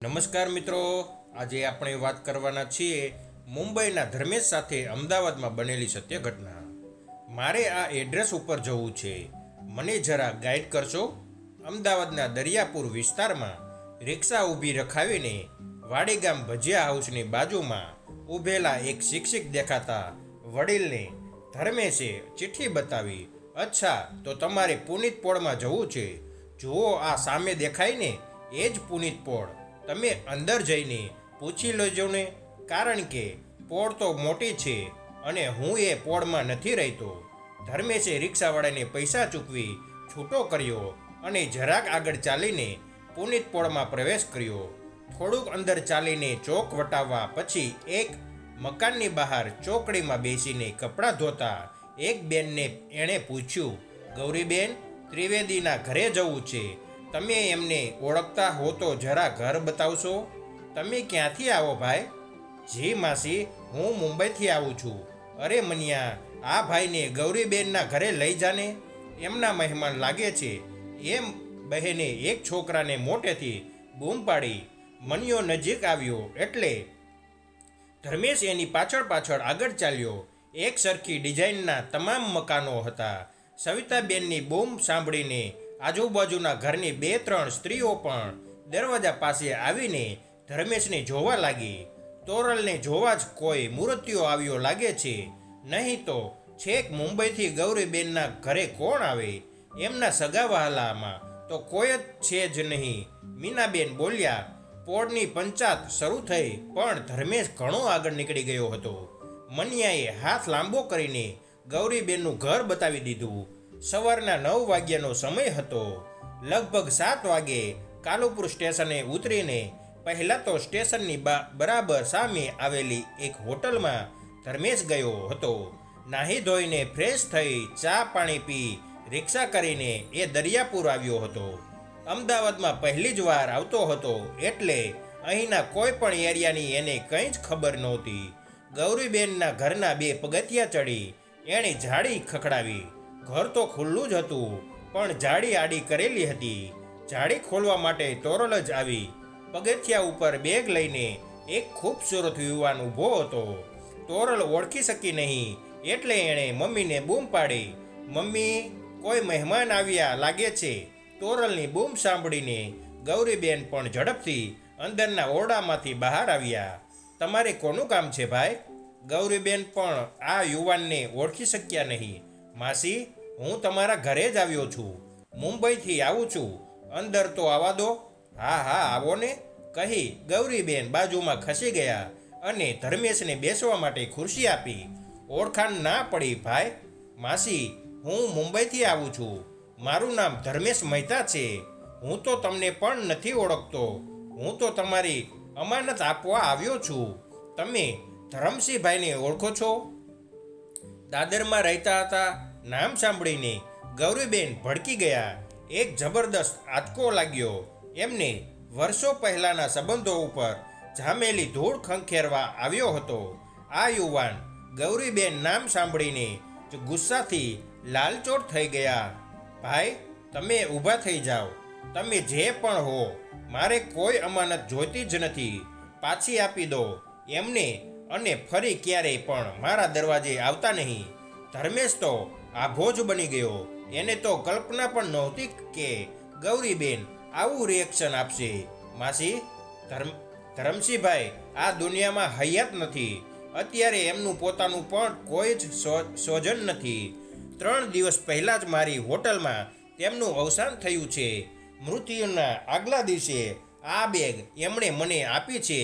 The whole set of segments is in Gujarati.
નમસ્કાર મિત્રો, આજે આપણે વાત કરવાના છીએ મુંબઈના ધર્મેશ સાથે અમદાવાદમાં બનેલી સત્ય ઘટના. મારે આ એડ્રેસ ઉપર જવું છે, મને જરા ગાઈડ કરશો? અમદાવાદના દરિયાપુર વિસ્તારમાં રિક્ષા ઊભી રખાવીને વાડીગામ ભજીયા હાઉસની બાજુમાં ઊભેલા એક શિક્ષક દેખાતા વડીલને ધર્મેશે ચિઠ્ઠી બતાવી. અચ્છા, તો તમારે પુનિત પોળમાં જવું છે. જુઓ, આ સામે દેખાય ને, એ જ પુનિત પોળ. તમે અંદર જઈને પૂછી લેજો ને, કારણ કે પોળ તો મોટી છે અને હું એ પોળમાં નથી રહેતો. ધર્મેશે રિક્ષાવાળાને પૈસા ચૂકવી છૂટો કર્યો અને જરાક આગળ ચાલીને પુનિત પોળમાં પ્રવેશ કર્યો. થોડુંક અંદર ચાલીને ચોક વટાવવા પછી એક મકાનની બહાર ચોકડીમાં બેસીને કપડાં ધોતા એક બેનને એણે પૂછ્યું, ગૌરીબેન, ત્રિવેદીના ઘરે જવું છે. તમે એમને ઓળખતા હો તો જરા ઘર બતાવશો? તમે ક્યાંથી આવો ભાઈ? જી માસી, હું મુંબઈથી આવું છું. અરે મનિયા, આ ભાઈને ગૌરીબેનના ઘરે લઈ જાને, એમના મહેમાન લાગે છે. એમ બહેને એક છોકરાને મોટેથી બૂમ પાડી. મનિયો નજીક આવ્યો એટલે ધર્મેશ એની પાછળ આગળ ચાલ્યો. એક સરખી ડિઝાઇનના તમામ મકાનો હતા. સવિતાબેનની બૂમ સાંભળીને આજુબાજુના ઘરની 2-3 સ્ત્રીઓ પણ દરવાજા પાસે આવીને ધર્મેશને જોવા લાગી. તોરલને જોવા જ કોઈ મૂર્તિઓ આવ્યો લાગે છે, નહીં તો છેક મુંબઈથી ગૌરીબેનના ઘરે કોણ આવે? એમના સગાવહાલામાં તો કોઈ જ છે જ નહીં, મીનાબેન બોલ્યા. પોળની પંચાત શરૂ થઈ, પણ ધર્મેશ ઘણો આગળ નીકળી ગયો હતો. મનિયાએ હાથ લાંબો કરીને ગૌરીબેનનું ઘર બતાવી દીધું. સવારના 9 વાગ્યાનો સમય હતો. લગભગ 7 વાગે કાલુપુર સ્ટેશને ઉતરીને પહેલાં તો સ્ટેશનની બરાબર સામે આવેલી એક હોટલમાં ધર્મેશ ગયો હતો. નાહી ધોઈને ફ્રેશ થઈ ચા પાણી પી રિક્ષા કરીને એ દરિયાપુર આવ્યો હતો. અમદાવાદમાં પહેલી જ વાર આવતો હતો એટલે અહીંના કોઈ પણ એરિયાની એને કંઈ જ ખબર નહોતી. ગૌરીબેનના ઘરના 2 પગથિયા ચડી એણે જાળી ખખડાવી. ઘર તો ખુલ્લું જ હતું, પણ જાળી આડી કરેલી હતી. જાળી ખોલવા માટે તોરલ જ આવી. પગથિયા ઉપર બેગ લઈને એક ખૂબસૂરત યુવાન ઊભો હતો. તોરલ ઓળખી શકી નહીં એટલે એણે મમ્મીને બૂમ પાડી, મમ્મી, કોઈ મહેમાન આવ્યા લાગે છે. તોરલની બૂમ સાંભળીને ગૌરીબેન પણ ઝડપથી અંદરના ઓરડામાંથી બહાર આવ્યા. તમારે કોનું કામ છે ભાઈ? ગૌરીબેન પણ આ યુવાનને ઓળખી શક્યા નહીં. માસી, હું તમારા ઘરે જ આવ્યો છું. મુંબઈથી આવું છું. અંદર તો આવવા દો. હા હા, આવો ને, કહી ગૌરીબેન બાજુમાં ખસી ગયા અને ધર્મેશને બેસવા માટે ખુરશી આપી. ઓળખાણ ના પડી ભાઈ? માસી, હું મુંબઈથી આવું છું. મારું નામ ધર્મેશ મહેતા છે. હું તો તમને પણ નથી ઓળખતો. હું તો તમારી અમાનત આપવા આવ્યો છું. તમે ધરમસિંહભાઈને ઓળખો છો? દાદરમાં રહેતા હતા. નામ સાંભળીને ગૌરીબેન ભડકી ગયા. એક જબરદસ્ત આંચકો લાગ્યો. એમને વર્ષો પહેલાંના સંબંધો ઉપર જામેલી ધૂળ ખંખેરવા આવ્યો હતો. આ યુવાન ગૌરીબેન નામ સાંભળીને જ ગુસ્સાથી લાલચોળ થઈ ગયા. ભાઈ, તમે ઊભા થઈ જાઓ. તમે જે પણ હો, મારે કોઈ અમાનત જોઈતી જ નથી. પાછી આપી દો એમને અને ફરી ક્યારેય પણ મારા દરવાજે આવતા નહીં. ધર્મેશ તો આભો જ બની ગયો. એને તો કલ્પના પણ નહોતી કે ગૌરીબેન આવું રિએક્શન આપશે. માસી, ધરમસિંહભાઈ આ દુનિયામાં હયાત નથી. અત્યારે એમનું પોતાનું પણ કોઈ જ સ્વજન નથી. 3 દિવસ પહેલાં જ મારી હોટલમાં તેમનું અવસાન થયું છે. મૃત્યુના આગલા દિવસે આ બેગ એમણે મને આપી છે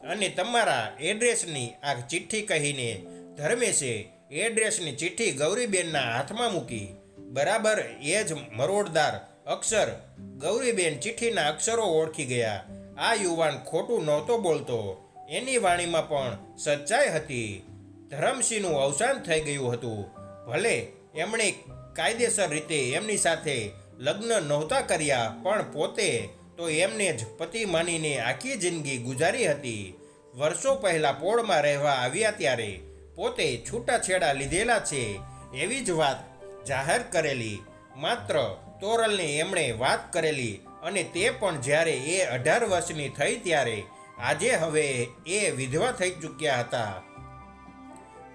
અને તમારા એડ્રેસની આ ચિઠ્ઠી કહીને ધર્મેશે એડ્રેસની ચિઠ્ઠી ગૌરીબેનના હાથમાં મૂકી. બરાબર એ જ મરોડદાર અક્ષર. ગૌરીબેન ચિઠ્ઠીના અક્ષરો ઓળખી ગયા. આ યુવાન ખોટું નહોતો બોલતો. એની વાણીમાં પણ સચ્ચાઈ હતી. ધરમસિંહનું અવસાન થઈ ગયું હતું. ભલે એમણે કાયદેસર રીતે એમની સાથે લગ્ન નહોતા કર્યા, પણ પોતે તો એમને જ પતિ માનીને આખી જિંદગી ગુજારી હતી. વર્ષો પહેલાં પોળમાં રહેવા આવ્યા ત્યારે પોતે છૂટાછેડા લીધેલા છે એવી જ વાત જાહેર કરેલી. માત્ર તોરલને એમણે વાત કરેલી અને તે પણ જ્યારે એ 18 વર્ષની થઈ ત્યારે આજે હવે એ વિધવા થઈ ચૂક્યા હતા.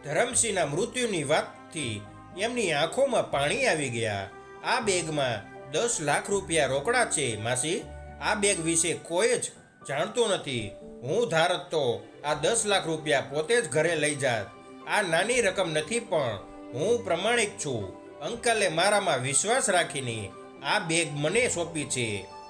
ધરમસિંહના મૃત્યુની વાતથી એમની આંખોમાં પાણી આવી ગયા. આ બેગમાં 10 લાખ રૂપિયા રોકડા છે માસી. આ બેગ વિશે કોઈ જ જાણતું નથી. હું ધારત તો આ 10 લાખ રૂપિયા પોતે જ ઘરે લઈ જાત. આ નાની રકમ નથી, પણ હું પ્રમાણિક છું. અંકલે મારામાં વિશ્વાસ રાખીને આ બેગ મને સોંપી છે.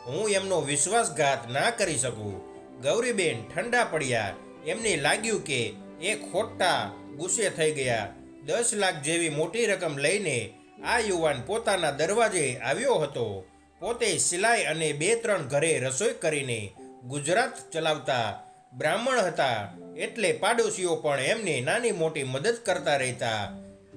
હું એમનો વિશ્વાસઘાત ના કરી શકું. ગૌરીબેન ઠંડા પડ્યા. એમને લાગ્યું કે એ ખોટા ગુસ્સે થઈ ગયા. 10 લાખ જેવી મોટી રકમ લઈને આ યુવાન પોતાના દરવાજે આવ્યો હતો. પોતે સિલાઈ અને 2-3 ઘરે રસોઈ કરીને ગુજરાત ચલાવતા બ્રાહ્મણ હતા, એટલે પાડોશીઓ પણ એમને નાની મોટી મદદ કરતા રહેતા.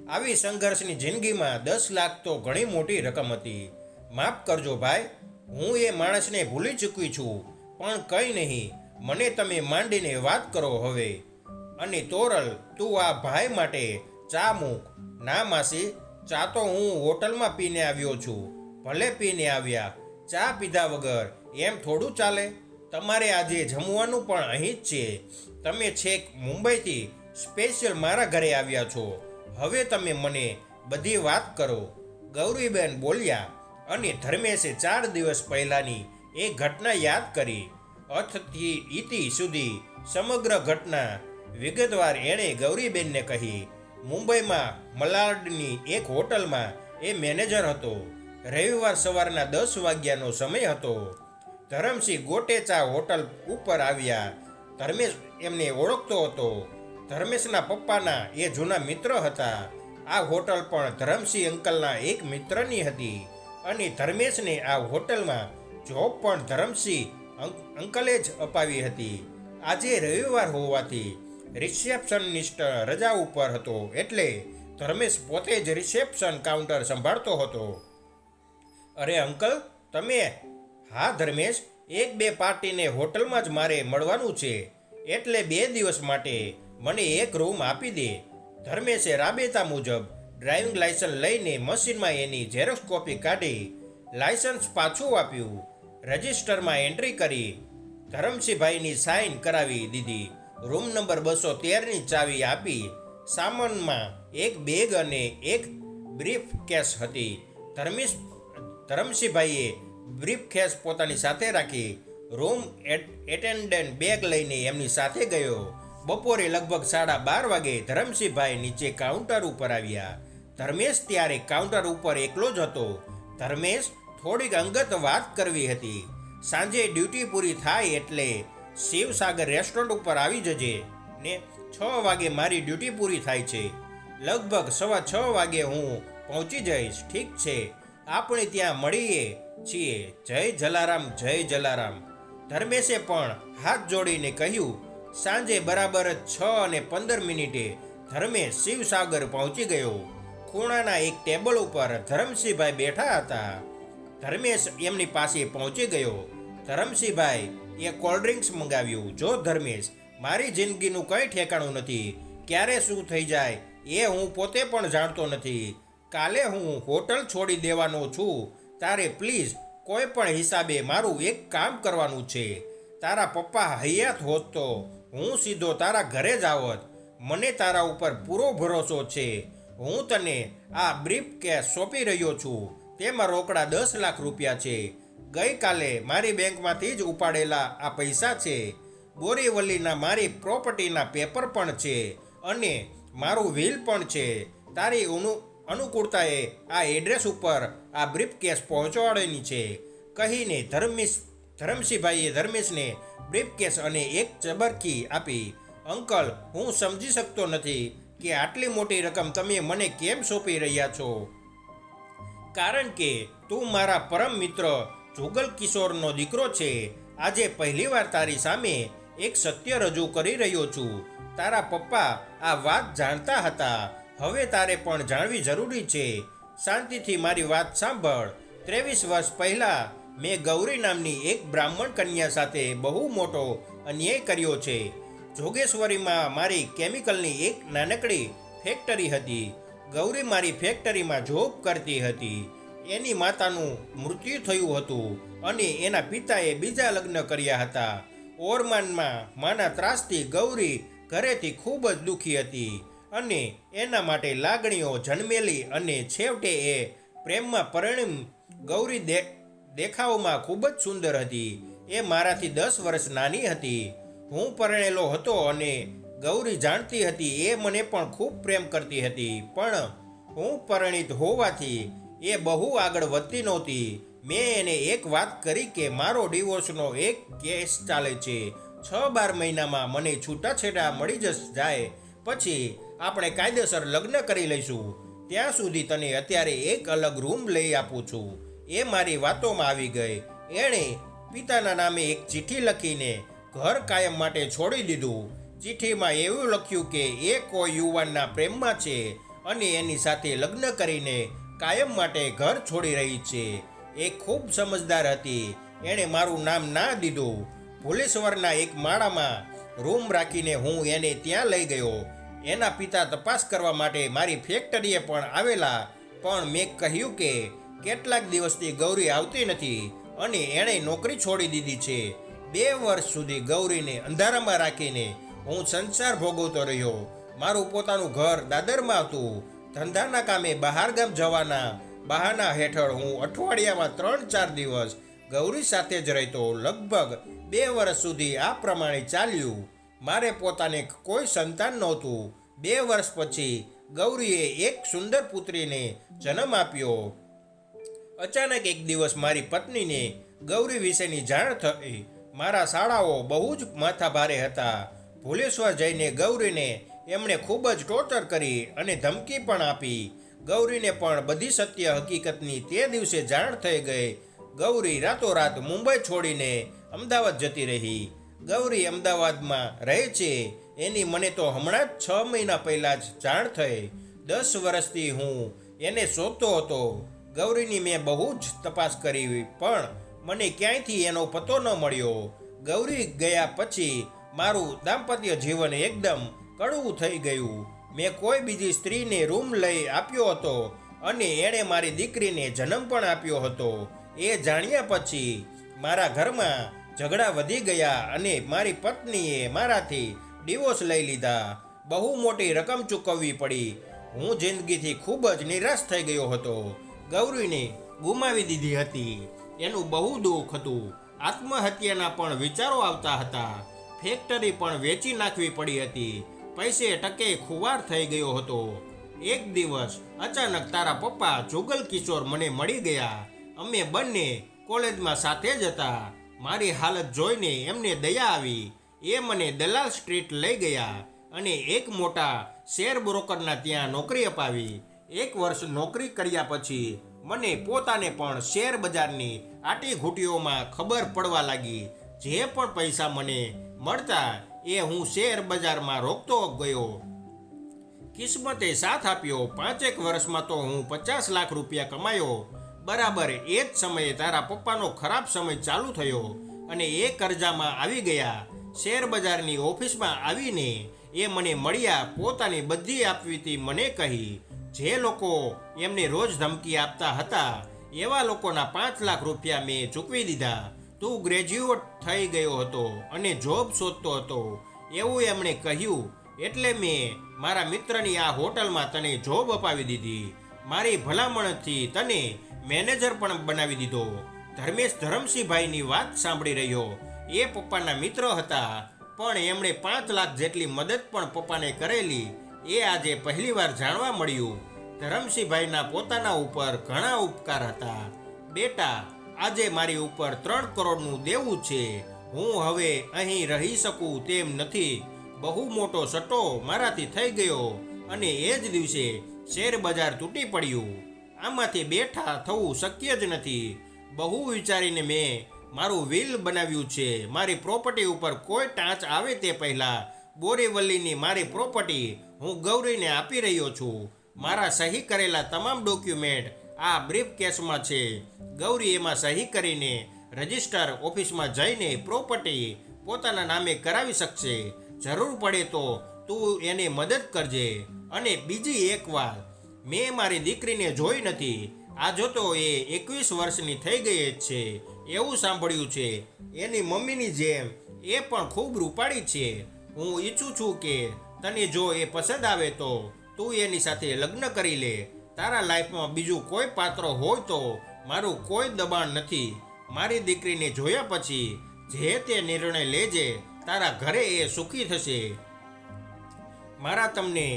આવી સંઘર્ષની જિંદગીમાં 10 લાખ તો ઘણી મોટી રકમ હતી. માફ કરજો ભાઈ, હું એ માણસને ભૂલી ચૂકી છું, પણ કંઈ નહીં, મને તમે માંડીને વાત કરો હવે. અને તોરલ, તું આ ભાઈ માટે ચા મૂક. ના માસી, ચા તો હું હોટલમાં પીને આવ્યો છું. ભલે પીને આવ્યા, ચા પીધા વગર એમ થોડું ચાલે? તમારે આજે જમવાનું પણ અહીં જ છે. તમે છેક મુંબઈથી સ્પેશિયલ મારા ઘરે આવ્યા છો. હવે તમે મને બધી વાત કરો, ગૌરીબેન બોલ્યા. અને ધર્મેશે 4 દિવસ પહેલાની એ ઘટના યાદ કરી. અથથી ઇતિ સુધી સમગ્ર ઘટના વિગતવાર એણે ગૌરીબેનને કહી. મુંબઈમાં મલાડની એક હોટલમાં એ મેનેજર હતો. રવિવાર સવારના 10 વાગ્યાનો સમય હતો. ધરમસિંહ ગોટેચા હોટલ ઉપર આવ્યા. ધર્મેશ એમને ઓળખતો હતો. ધર્મેશના પપ્પાના એ જૂના મિત્ર હતા. આ હોટલ પણ ધરમસિંહ અંકલના એક મિત્રની હતી, અને ધર્મેશને આ હોટલમાં જોબ પણ ધરમસિંહ અંકલે જ અપાવી હતી. આજે રવિવાર હોવાથી રિસેપ્શનિસ્ટ રજા ઉપર હતો, એટલે ધર્મેશ પોતે જ રિસેપ્શન કાઉન્ટર સંભાળતો હતો. અરે અંકલ, તમે? હા ધર્મેશ, 1-2 પાર્ટીને હોટલમાં જ મારે મળવાનું છે, એટલે 2 દિવસ માટે મને એક રૂમ આપી દે. ધર્મેશે રાબેતા મુજબ ડ્રાઇવિંગ લાયસન્સ લઈને મશીનમાં એની ઝેરોક્ષ કોપી કાઢી લાયસન્સ પાછું આપ્યું. રજિસ્ટરમાં એન્ટ્રી કરી ધરમસિંહભાઈની સાઇન કરાવી દીધી. રૂમ નંબર 213ની ચાવી આપી. સામાનમાં એક બેગ અને એક બ્રીફ કેસ હતી. ધરમસિંહભાઈએ બ્રીફ કેસ પોતાની સાથે રાખી. રૂમ એટેન્ડન્ટ બેગ લઈને એમની સાથે ગયો. બપોરે લગભગ 12:30 વાગે ધરમસિંહભાઈ નીચે કાઉન્ટર ઉપર આવ્યા. ધર્મેશ ત્યારે કાઉન્ટર ઉપર એકલો જ હતો. ધર્મેશ, થોડીક અંગત વાત કરવી હતી. સાંજે ડ્યુટી પૂરી થાય એટલે શિવસાગર રેસ્ટોરન્ટ ઉપર આવી જજે ને. 6 વાગે મારી ડ્યુટી પૂરી થાય છે. લગભગ 6:15 વાગે હું પહોંચી જઈશ. ઠીક છે, આપણે ત્યાં મળીએ છીએ. જય જલારામ, જય જલારામ. ધર્મેશે પણ હાથ જોડીને કહ્યું. સાંજે બરાબર 6:15 ધર્મેશ શિવસાગર પહોંચી ગયો. ખૂણાના એક ટેબલ ઉપર ધરમસિંહભાઈ બેઠા હતા. ધર્મેશ એમની પાસે પહોંચી ગયો. ધરમસિંહભાઈ એ કોલ્ડ ડ્રિંક્સ મંગાવ્યું. જો ધર્મેશ, મારી જિંદગીનું કંઈ ઠેકાણું નથી. ક્યારે શું થઈ જાય એ હું પોતે પણ જાણતો નથી. કાલે હું હોટલ છોડી દેવાનો છું. તારે પ્લીઝ કોઈ પણ હિસાબે મારું એક કામ કરવાનું છે. તારા પપ્પા હયાત હોત તો હું સીધો તારા ઘરે જ આવત. મને તારા ઉપર પૂરો ભરોસો છે. હું તને આ બ્રીફ કેસ સોંપી રહ્યો છું. તેમાં રોકડા 10 લાખ રૂપિયા છે. ગઈકાલે મારી બેંકમાંથી જ ઉપાડેલા આ પૈસા છે. બોરીવલીના મારી પ્રોપર્ટીના પેપર પણ છે, અને મારું વિલ પણ છે. તારી અનુકૂળતાએ આ એડ્રેસ ઉપર આ બ્રીફ કેસ પહોંચાડવાની છે, કહીને ધરમસિંહભાઈએ ધર્મેશને બ્રીફ કેસ અને એક ચબરકી આપી. અંકલ, હું સમજી શકતો નથી કે આટલી મોટી રકમ તમે મને કેમ સોંપી રહ્યા છો. કારણ કે તું મારા પરમ મિત્ર જુગલ કિશોરનો દીકરો છે. આજે પહેલીવાર તારી સામે એક સત્ય રજૂ કરી રહ્યો છું. તારા પપ્પા આ વાત જાણતા હતા. હવે તારે પણ જાણવી જરૂરી છે. શાંતિથી મારી વાત સાંભળ. 23 વર્ષ પહેલાં મેં ગૌરી નામની એક બ્રાહ્મણ કન્યા સાથે બહુ મોટો અન્યાય કર્યો છે. જોગેશ્વરીમાં મારી કેમિકલની એક નાનકડી ફેક્ટરી હતી. ગૌરી મારી ફેક્ટરીમાં જોબ કરતી હતી. એની માતાનું મૃત્યુ થયું હતું. અને એના પિતાએ બીજા લગ્ન કર્યા હતા. ઓરમાનમાં માના ત્રાસથી ગૌરી ઘરેથી ખૂબ જ દુઃખી હતી અને એના માટે લાગણીઓ જન્મેલી અને છેવટે એ પ્રેમમાં પરિણમી. ગૌરી દેખાવમાં ખૂબ જ સુંદર હતી. એ મારાથી 10 વર્ષ નાની હતી. હું પરણેલો હતો અને ગૌરી જાણતી હતી એ મને પણ ખૂબ પ્રેમ કરતી હતી, પણ હું પરિણીત હોવાથી એ બહુ આગળ વધતી નહોતી. મેં એને એક વાત કરી કે મારો ડિવોર્સનો એક કેસ ચાલે છે. 6-12 મહિનામાં મને છૂટાછેડા મળી જાય પછી આપણે કાયદેસર લગ્ન કરી લઈશું. ત્યાં સુધી તને અત્યારે એક અલગ રૂમ લઈ આપું છું. એ મારી વાતોમાં આવી ગઈ. એણે પિતાના નામે એક ચિઠ્ઠી લખીને ઘર કાયમ માટે છોડી દીધું. ચિઠ્ઠીમાં એવું લખ્યું કે એ કોઈ યુવાનના પ્રેમમાં છે અને એની સાથે લગ્ન કરીને કાયમ માટે ઘર છોડી રહી છે. એ ખૂબ સમજદાર હતી. એણે મારું નામ ના દીધું. ભુલેશ્વરના એક માળામાં રૂમ રાખીને હું એને ત્યાં લઈ ગયો. એના પિતા તપાસ કરવા માટે મારી ફેક્ટરીએ પણ આવેલા, પણ મેં કહ્યું કે કેટલાક દિવસથી ગૌરી આવતી નથી અને એણે નોકરી છોડી દીધી છે. 2 વર્ષ સુધી ગૌરીને અંધારામાં રાખીને હું સંસાર ભોગવતો રહ્યો. મારું પોતાનું ઘર દાદરમાં હતું. ધંધાના કામે બહારગામ જવાના બહાના હેઠળ હું અઠવાડિયામાં 3-4 દિવસ ગૌરી સાથે જ રહેતો. લગભગ 2 વર્ષ સુધી આ પ્રમાણે ચાલ્યું. મારે પોતાને કોઈ સંતાન નહોતું. 2 વર્ષ પછી ગૌરીએ એક સુંદર પુત્રીને જન્મ આપ્યો. અચાનક એક દિવસ મારી પત્નીને ગૌરી વિશેની જાણ થઈ. મારા શાળાઓ બહુ જ માથાભારે હતા. ભુલેશ્વર જઈને ગૌરીને એમણે ખૂબ જ ટોર્ચર કરી અને ધમકી પણ આપી. ગૌરીને પણ બધી સત્ય હકીકતની તે દિવસે જાણ થઈ ગઈ. ગૌરી રાતોરાત મુંબઈ છોડીને અમદાવાદ જતી રહી. ગૌરી અમદાવાદમાં રહે છે એની મને તો હમણાં જ 6 મહિના પહેલાં જ જાણ થઈ. 10 વર્ષથી હું એને શોધતો હતો. ગૌરીની મેં બહુ જ તપાસ કરી પણ મને ક્યાંયથી એનો પતો ન મળ્યો. ગૌરી ગયા પછી મારું દાંપત્ય જીવન એકદમ કડવું થઈ ગયું. મેં કોઈ બીજી સ્ત્રીને રૂમ લઈ આપ્યો હતો અને એણે મારી દીકરીને જન્મ પણ આપ્યો હતો. એ જાણ્યા પછી મારા ઘરમાં ઝઘડા વધી ગયા અને મારી પત્નીએ મારાથી ડિવોર્સ લઈ લીધા. બહુ મોટી રકમ ચૂકવવી પડી. હું જિંદગીથી ખૂબ જ નિરાશ થઈ ગયો હતો. ગૌરીને ગુમાવી દીધી હતી એનું બહુ દુઃખ હતું. આત્મહત્યાના પણ વિચારો આવતા હતા. ફેક્ટરી પણ વેચી નાખવી પડી હતી. પૈસે ટકે ખુવાર થઈ ગયો હતો. એક દિવસ અચાનક તારા પપ્પા જુગલ કિશોર મને મળી ગયા. અમે બંને કોલેજમાં સાથે જ હતા. મારી હાલત જોઈને એમને દયા આવી. એ મને દલાલ સ્ટ્રીટ લઈ ગયા અને એક મોટા શેર બ્રોકરના ત્યાં નોકરી અપાવી. 1 વર્ષ નોકરી કર્યા પછી મને પોતાને પણ શેર બજારની આટીઘૂટીઓમાં ખબર પડવા લાગી. જે પણ પૈસા મને મળતા એ હું શેર બજારમાં રોકતો ગયો. કિસ્મતે સાથ આપ્યો. 5-1 વર્ષમાં તો હું 50 લાખ રૂપિયા કમાયો. બરાબર એ જ સમયે તારા પપ્પાનો ખરાબ સમય ચાલુ થયો અને એ કરજામાં આવી ગયા. શેર બજારની ઓફિસમાં આવીને એ મને મળ્યા. પોતાની બધી આપવીતી મને કહી. જે લોકો એમને રોજ ધમકી આપતા હતા એવા લોકોના 5 લાખ રૂપિયા મેં ચૂકવી દીધા. તું ગ્રેજ્યુએટ થઈ ગયો હતો અને જોબ શોધતો હતો એવું એમણે કહ્યું, એટલે મેં મારા મિત્રની આ હોટલમાં તને જોબ અપાવી દીધી. મારી ભલામણથી તને મેનેજર પણ બનાવી દીધો. ધર્મેશ ધરમસિંહભાઈની વાત સાંભળી રહ્યો. એ પપ્પાના મિત્ર હતા પણ એમણે 5 લાખ જેટલી મદદ પણ પપ્પાને કરેલી એ આજે પહેલીવાર જાણવા મળ્યું. ધરમસિંહભાઈના પોતાના ઉપર ઘણા ઉપકાર હતા. બેટા, આજે મારી ઉપર 3 કરોડનું દેવું છે. હું હવે અહીં રહી શકું તેમ નથી. બહુ મોટો સટ્ટો મારાથી થઈ ગયો અને એ જ દિવસે શેર બજાર તૂટી પડ્યું. આમાંથી બેઠા થવું શક્ય જ નથી. બહુ વિચારીને મેં મારું વિલ બનાવ્યું છે. મારી પ્રોપર્ટી ઉપર કોઈ ટાંચ આવે તે પહેલાં બોરીવલીની મારી પ્રોપર્ટી હું ગૌરીને આપી રહ્યો છું. મારા સહી કરેલા તમામ ડોક્યુમેન્ટ આ બ્રીફ કેસમાં છે. ગૌરી એમાં સહી કરીને રજિસ્ટર ઓફિસમાં જઈને પ્રોપર્ટી પોતાના નામે કરાવી શકશે. જરૂર પડે તો તું એને મદદ કરજે. અને બીજી એક વાત, મેં મારી દીકરીને જોઈ નથી. આ જો તો એ 21 વર્ષની થઈ ગઈ જ છે. એવું સાંભળ્યું છે. એની મમ્મીની જેમ એ પણ ખૂબ રૂપાળી છે. હું ઈચ્છું છું કે તને જો એ પસંદ આવે તો તું એની સાથે લગ્ન કરી લે. તારા લાઈફમાં બીજું કોઈ પાત્ર હોય તો મારું કોઈ દબાણ નથી. મારી દીકરીને જોયા પછી જે તે નિર્ણય લેજે. તારા ઘરે એ સુખી થશે. મારા તમને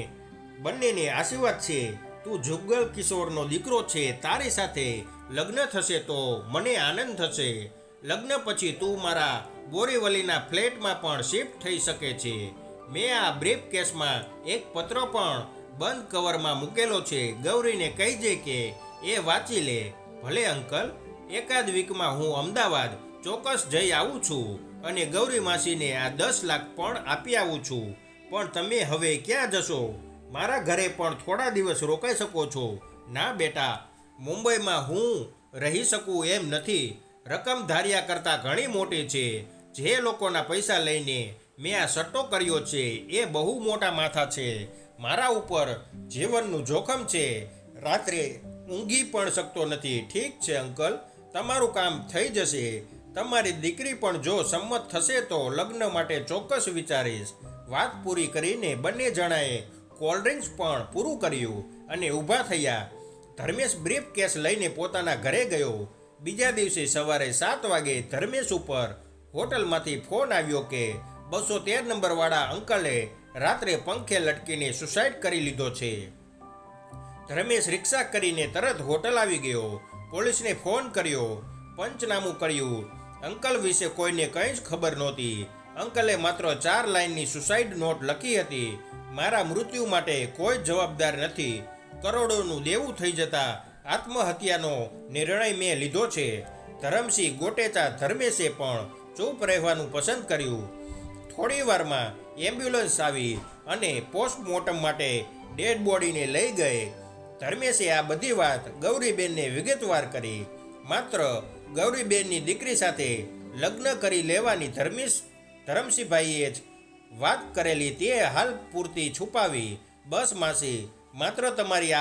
બંનેને આશીર્વાદ છે. તું જુગલ કિશોરનો દીકરો છે. તારી સાથે લગ્ન થશે તો મને આનંદ થશે. લગ્ન પછી તું મારા બોરીવલીના ફ્લેટમાં પણ શિફ્ટ થઈ શકે છે. મેં આ બ્રીફ કેસમાં એક પત્ર પણ બંધ કવરમાં મૂકેલો છે. ગૌરીને કહીજે કે એ વાંચી લે. ભલે અંકલ, એકાદ વીકમાં હું અમદાવાદ ચોક્કસ જઈ આવું છું અને ગૌરી માસીને આ 10 લાખ પણ આપી આવું છું. પણ તમે હવે ક્યાં જશો? મારા ઘરે પણ થોડા દિવસ રોકાઈ શકો છો. ના બેટા, મુંબઈમાં હું રહી શકું એમ નથી. રકમ ધાર્યા કરતાં ઘણી મોટી છે. જે લોકોના પૈસા લઈને મેં આ સટ્ટો કર્યો છે એ બહુ મોટા માથા છે. મારા ઉપર જીવનનું જોખમ છે. રાત્રે ઊંઘી પણ શકતો નથી. ઠીક છે અંકલ, તમારું કામ થઈ જશે. તમારી દીકરી પણ જો સંમત થશે તો લગ્ન માટે ચોક્કસ વિચારીશ. વાત પૂરી કરીને બંને જણાએ કોલ્ડ્રિંક્સ પણ પૂરું કર્યું અને ઊભા થયા. ધર્મેશ બ્રીફ કેસ લઈને પોતાના ઘરે ગયો. બીજા દિવસે સવારે 7 વાગે ધર્મેશ ઉપર હોટલમાંથી ફોન આવ્યો કે 213 નંબરવાળા અંકલે રાત્રે પંખે લટકીને સુસાઇડ કરી લીધો છે. ધર્મેશ રિક્ષા કરીને તરત હોટલ આવી ગયો. પોલીસને ફોન કર્યો, પંચનામું કર્યું. અંકલ વિશે કોઈને કંઈ જ ખબર નહોતી. અંકલે માત્ર 4 લાઇનની સુસાઇડ નોટ લખી હતી. મારા મૃત્યુ માટે કોઈ જવાબદાર નથી. કરોડોનું દેવું થઈ જતા આત્મહત્યાનો નિર્ણય મેં લીધો છે. ધરમસિંહ ગોટેચા ધર્મેશે પણ ચૂપ રહેવાનું પસંદ કર્યું. થોડી વારમાં એમ્બ્યુલન્સ આવી અને પોસ્ટમોર્ટમ માટે ડેડ બોડીને લઈ ગઈ. ધર્મેશે આ બધી વાત ગૌરીબેનને વિગતવાર કરી. માત્ર ગૌરીબેનની દીકરી સાથે લગ્ન કરી લેવાની ધરમસિંહભાઈએ જ વાત કરેલી તે હાલ પૂરતી છુપાવી. બસ માસી, માત્ર તમારી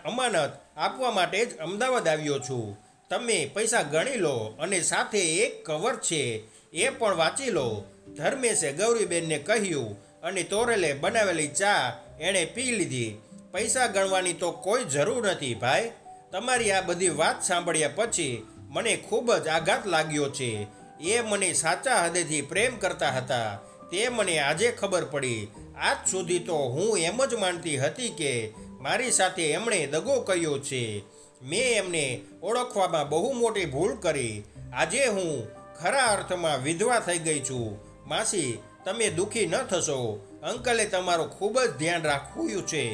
અમાનત આપવા માટે જ અમદાવાદ આવ્યો છું. તમે પૈસા ગણી લો અને સાથે એક કવર છે એ પણ વાંચી લો. ધર્મેશે ગૌરીબેનને કહ્યું અને તોરેલે બનાવેલી ચા એણે પી લીધી. પૈસા ગણવાની તો કોઈ જરૂર નથી ભાઈ. તમારી આ બધી વાત સાંભળ્યા પછી મને ખૂબ જ આઘાત લાગ્યો છે. એ મને સાચા હૃદયથી પ્રેમ કરતા હતા તે મને આજે ખબર પડી. આજ સુધી તો હું એમ જ માનતી હતી કે મારી સાથે એમણે દગો કર્યો છે. મેં એમને ઓળખવામાં બહુ મોટી ભૂલ કરી. આજે હું ખરા અર્થમાં વિધવા થઈ ગઈ છું. માસી, તમે દુઃખી ન થશો. અંકલે તમારું ખૂબ જ ધ્યાન રાખવું છે.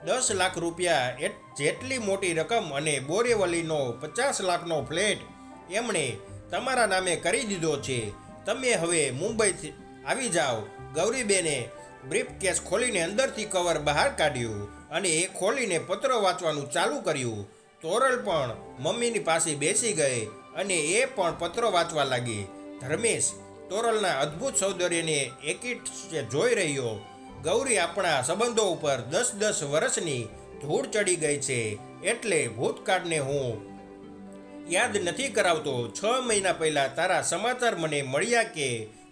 10 લાખ રૂપિયા જેટલી મોટી રકમ અને બોરીવલીનો 50 લાખનો ફ્લેટ એમણે તમારા નામે કરી દીધો છે. તમે હવે મુંબઈથી આવી જાઓ. ગૌરીબેને બ્રીફકેસ ખોલીને અંદરથી કવર બહાર કાઢ્યું અને એ ખોલીને પત્ર વાંચવાનું ચાલુ કર્યું. તોરલ પણ મમ્મીની પાસે બેસી ગઈ અને એ પણ પત્ર વાંચવા લાગી. ધર્મેશ તોરલના અદ્ભુત સૌંદર્યને એકીટ જોઈ રહ્યો. ગૌરી આપણા સંબંધો ઉપર 10-10 વર્ષની ધૂળ ચડી ગઈ છે એટલે ભૂતકાળને હું યાદ નથી કરાવતો. 6 મહિના પહેલાં તારા સમાચાર મને મળ્યા કે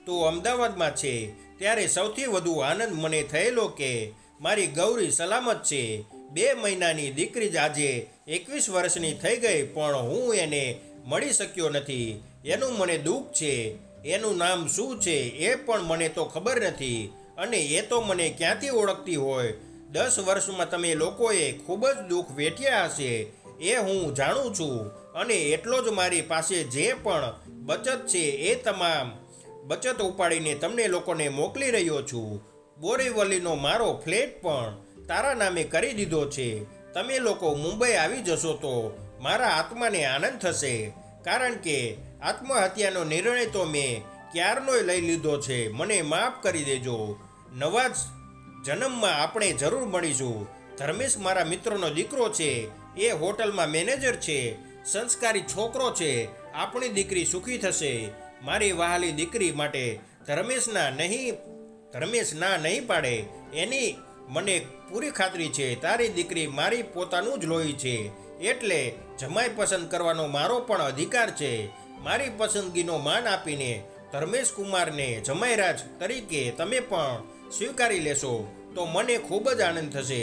તું અમદાવાદમાં છે ત્યારે સૌથી વધુ આનંદ મને થયેલો કે મારી ગૌરી સલામત છે. 2 મહિનાની દીકરી જ આજે 21 વર્ષની થઈ ગઈ પણ હું એને મળી શક્યો નથી. એનું મને દુઃખ છે. એનું નામ શું છે એ પણ મને તો ખબર નથી અને એ તો મને ક્યાંથી ઓળખતી હોય. 10 વર્ષમાં તમે લોકોએ ખૂબ જ દુઃખ વેઠ્યા હશે એ હું જાણું છું અને એટલો જ મારી પાસે જે પણ બચત છે એ તમામ બચત ઉપાડીને તમને લોકોને મોકલી રહ્યો છું. બોરીવલીનો મારો ફ્લેટ પણ તારા નામે કરી દીધો છે. તમે લોકો મુંબઈ આવી જશો તો મારા આત્માને આનંદ થશે કારણ કે આત્મહત્યાનો નિર્ણય તો મેં ક્યારનોય લઈ લીધો છે. મને માફ કરી દેજો. નવા જ જન્મમાં આપણે જરૂર મળીશું. ધર્મેશ મારા મિત્રનો દીકરો છે. એ હોટલમાં મેનેજર છે. સંસ્કારી છોકરો છે. આપણી દીકરી સુખી થશે. મારી વહાલી દીકરી માટે ધર્મેશ ના નહીં પાડે એની મને પૂરી ખાતરી છે. તારી દીકરી મારી પોતાનું જ લોહી છે એટલે જમાઈ પસંદ કરવાનો મારો પણ અધિકાર છે. મારી પસંદગીનો માન આપીને ધર્મેશ કુમારને જમાઈરાજ તરીકે તમે પણ સ્વીકારી લેશો તો મને ખૂબ જ આનંદ થશે.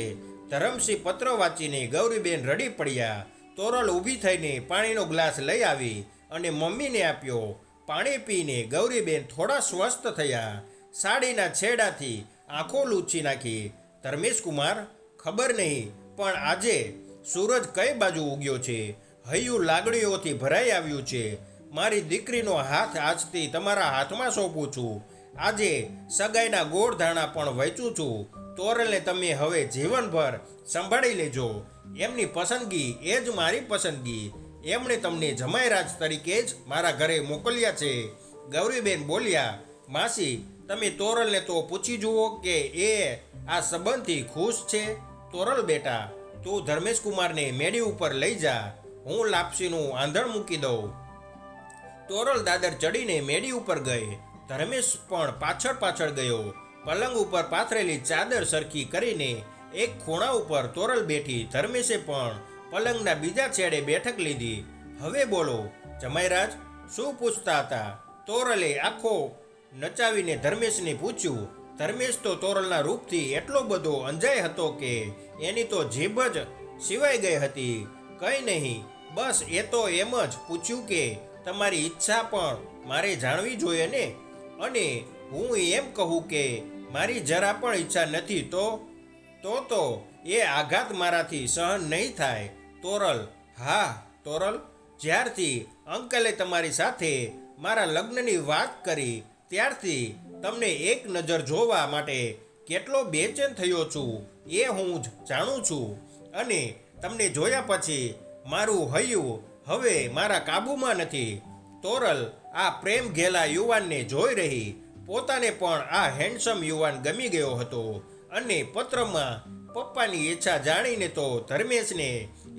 ધરમસિંહ પત્ર વાંચીને ગૌરીબેન રડી પડ્યા. તોરલ ઊભી થઈને પાણીનો ગ્લાસ લઈ આવી અને મમ્મીને આપ્યો. પાણી પીને ગૌરીબેન થોડા સ્વસ્થ થયા. સાડીના છેડાથી આંખો લૂછી નાખી. ધર્મેશ કુમાર, ખબર નહીં પણ આજે સૂરજ કઈ બાજુ ઉગ્યો છે. હૈયું લાગણીઓથી ભરાઈ આવ્યું છે. મારી દીકરીનો હાથ આજથી તમારા હાથમાં સોંપું છું. આજે સગાઈના ગોળ ધાણા પણ વહેંચું છું. તોરલને તમે હવે જીવનભર સંભાળી લેજો. એમની પસંદગી એ જ મારી પસંદગી. એમણે તમને જમાઈરાજ તરીકે જ મારા ઘરે મોકલ્યા છે. ગૌરીબેન બોલ્યા, માસી, તમે તોરલને તો પૂછી જુઓ કે એ આ સંબંધથી ખુશ છે. તોરલ બેટા, તું ધર્મેશ કુમારને મેડી ઉપર લઈ જા. હું લાપસીનું આંધણ મૂકી દઉં. તોરલ દાદર ચડીને મેડી ઉપર ગઈ. ધર્મેશ પણ પાછળ પાછળ ગયો. પલંગ ઉપર પાથરેલી ચાદર સરખી કરીને એક ખૂણા ઉપર તોરલ બેઠી. ધર્મેશે પણ પલંગના બીજા છેડે બેઠક લીધી. હવે બોલો જમાઈરાજ, શું પૂછતા હતા? તોરલે આંખો નચાવીને ધર્મેશને પૂછ્યું. ધર્મેશ તો તોરલના રૂપથી એટલો બધો અંજાય હતો કે એની તો જીભ જ સિવાય ગઈ હતી. કંઈ નહીં, બસ એ તો એમ જ પૂછ્યું કે તમારી ઈચ્છા પણ મારે જાણવી જોઈએ ને. અને હું એમ કહું કે મારી જરા પણ ઈચ્છા નથી તો એ આઘાત મારાથી સહન નહીં થાય. તોરલ, હા તોરલ, જ્યારથી અંકલે તમારી સાથે મારા લગ્નની વાત કરી ત્યારથી તમને એક નજર જોવા માટે કેટલો બેચેન થયો છું એ હું જ જાણું છું. અને તમને જોયા પછી મારું હૈયું હવે મારા કાબૂમાં નથી. તોરલ આ પ્રેમ ઘેલા યુવાનને જોઈ રહી. પોતાને પણ આ હેન્ડસમ યુવાન ગમી ગયો હતો. અને પત્રમાં પપ્પાની ઈચ્છા જાણીને તો ધર્મેશને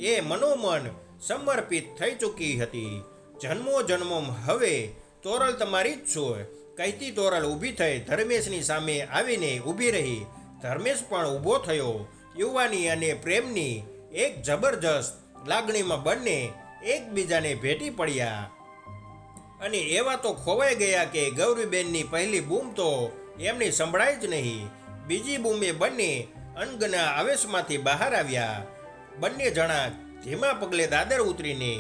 એ મનોમન સમર્પિત થઈ ચૂકી હતી. જન્મો જન્મમ હવે તોરલ તમારી જ છો કહેતી તોરલ ઊભી થઈ ધર્મેશની સામે આવીને ઊભી રહી. ધર્મેશ પણ ઊભો થયો. યુવાની અને પ્રેમની એક જબરજસ્ત લાગણીમાં બંને એકબીજાને ભેટી પડ્યા અને એવા તો ખોવાઈ ગયા કે ગૌરીબેનની પહેલી બૂમ તો એમની સંભળાય જ નહીં. બીજી બૂમે બંને અણગના આવેશમાંથી બહાર આવ્યા. બંને જણા ધીમા પગલે દાદર ઉતરીને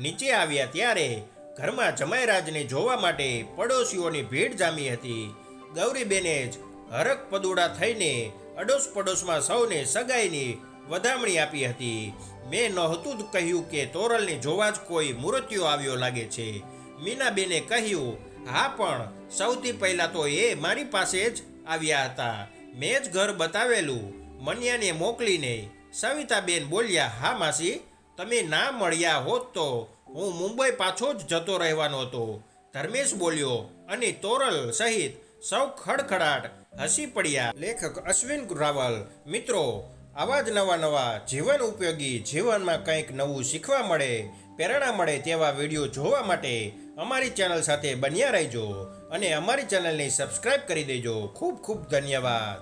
નીચે આવ્યા ત્યારે ઘરમાં જમાઈરાજને જોવા માટે પડોશીઓની ભીડ જામી હતી. ગૌરીબેને જ હરખ પદુડા થઈને અડોશ પડોશમાં સૌને સગાઈની વધામણી આપી હતી. મેં નહોતું જ કહ્યું કે તોરલને જોવા જ કોઈ મૂર્તિઓ આવ્યો લાગે છે. મીનાબેને કહ્યું, હા પણ સૌથી પહેલાં તો એ મારી પાસે જ આવ્યા હતા. મેં જ ઘર બતાવેલું મનિયાને મોકલીને. સવિતાબેન બોલ્યા, હા માસી, તમે ના મળ્યા હોત તો હું મુંબઈ પાછો જ જતો રહેવાનો હતો. ધર્મેશ બોલ્યો અને તોરલ સહિત સૌ ખડખડાટ હસી પડ્યા. લેખક અશ્વિન રાવલ. મિત્રો, આવા જ નવા જીવન ઉપયોગી, જીવનમાં કંઈક નવું શીખવા મળે, પ્રેરણા મળે તેવા વિડીયો જોવા માટે અમારી ચેનલ સાથે બન્યા રહેજો અને અમારી ચેનલને સબસ્ક્રાઈબ કરી દેજો. ખૂબ ખૂબ ધન્યવાદ.